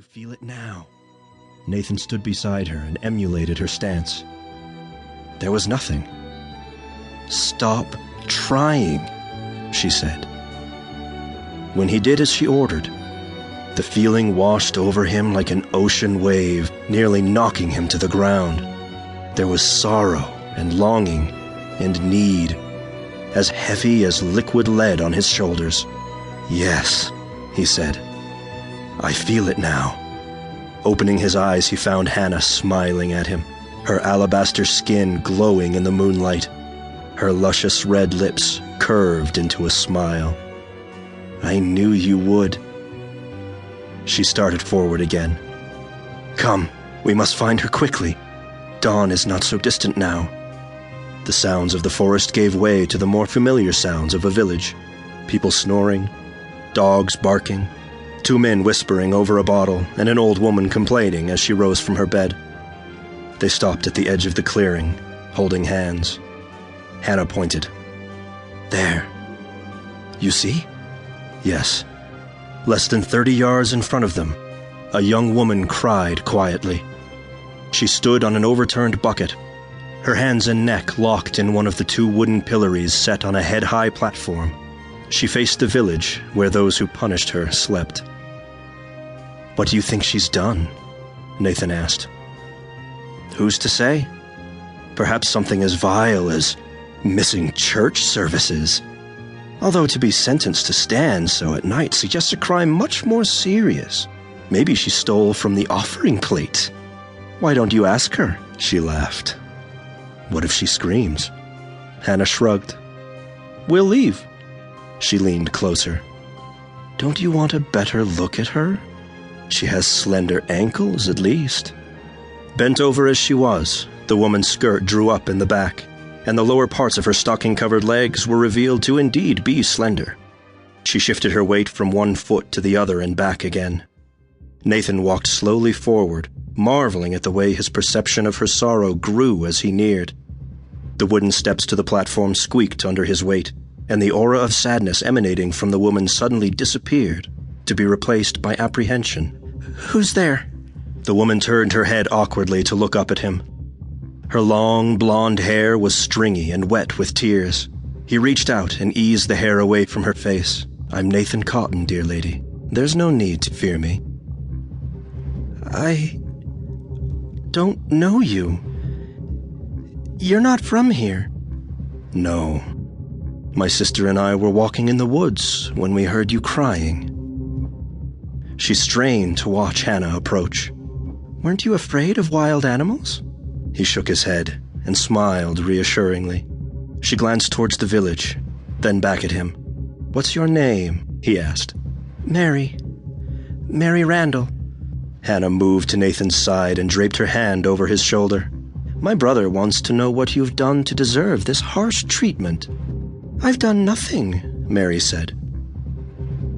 feel it now? Nathan stood beside her and emulated her stance. There was nothing. Stop trying, she said. When he did as she ordered, the feeling washed over him like an ocean wave, nearly knocking him to the ground. There was sorrow and longing and need, as heavy as liquid lead on his shoulders. Yes, he said. I feel it now. Opening his eyes, he found Hannah smiling at him, her alabaster skin glowing in the moonlight, her luscious red lips curved into a smile. I knew you would. She started forward again. Come, we must find her quickly. Dawn is not so distant now. The sounds of the forest gave way to the more familiar sounds of a village. People snoring, dogs barking, two men whispering over a bottle, and an old woman complaining as she rose from her bed. They stopped at the edge of the clearing, holding hands. Hannah pointed. There. You see? Yes. Less than 30 yards in front of them, a young woman cried quietly. She stood on an overturned bucket, her hands and neck locked in one of the two wooden pillories set on a head-high platform. She faced the village where those who punished her slept. What do you think she's done? Nathan asked. Who's to say? Perhaps something as vile as missing church services. Although to be sentenced to stand so at night suggests a crime much more serious. Maybe she stole from the offering plate. Why don't you ask her? She laughed. What if she screams? Hannah shrugged. We'll leave. She leaned closer. Don't you want a better look at her? She has slender ankles, at least. Bent over as she was, the woman's skirt drew up in the back, and the lower parts of her stocking-covered legs were revealed to indeed be slender. She shifted her weight from one foot to the other and back again. Nathan walked slowly forward, marveling at the way his perception of her sorrow grew as he neared. The wooden steps to the platform squeaked under his weight, and the aura of sadness emanating from the woman suddenly disappeared, to be replaced by apprehension. Who's there? The woman turned her head awkwardly to look up at him. Her long, blonde hair was stringy and wet with tears. He reached out and eased the hair away from her face. I'm Nathan Cotton, dear lady. There's no need to fear me. I don't know you. You're not from here. No. My sister and I were walking in the woods when we heard you crying. She strained to watch Hannah approach. Weren't you afraid of wild animals? He shook his head and smiled reassuringly. She glanced towards the village, then back at him. What's your name? He asked. Mary. Mary Randall. Hannah moved to Nathan's side and draped her hand over his shoulder. My brother wants to know what you've done to deserve this harsh treatment. I've done nothing, Mary said.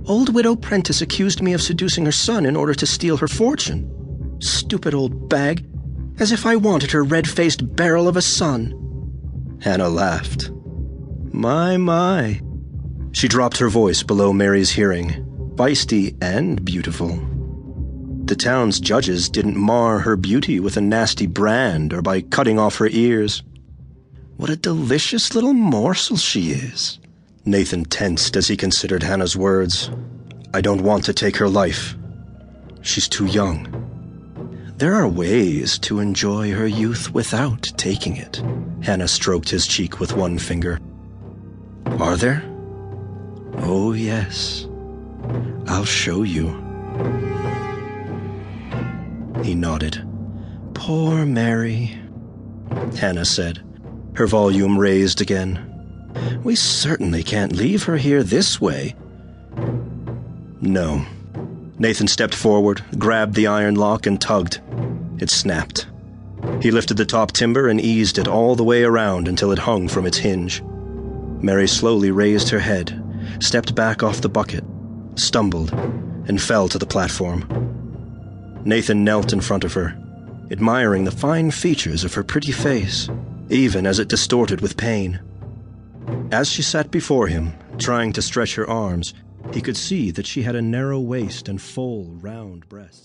Old widow Prentice accused me of seducing her son in order to steal her fortune. Stupid old bag. As if I wanted her red-faced barrel of a son. Hannah laughed. My. She dropped her voice below Mary's hearing, feisty and beautiful. The town's judges didn't mar her beauty with a nasty brand or by cutting off her ears. What a delicious little morsel she is. Nathan tensed as he considered Hannah's words. I don't want to take her life. She's too young. There are ways to enjoy her youth without taking it. Hannah stroked his cheek with one finger. Are there? Oh, yes. I'll show you. He nodded. Poor Mary, Hannah said, her volume raised again. We certainly can't leave her here this way. No. Nathan stepped forward, grabbed the iron lock, and tugged. It snapped. He lifted the top timber and eased it all the way around until it hung from its hinge. Mary slowly raised her head, stepped back off the bucket, stumbled, and fell to the platform. Nathan knelt in front of her, admiring the fine features of her pretty face, even as it distorted with pain. As she sat before him, trying to stretch her arms, he could see that she had a narrow waist and full, round breasts.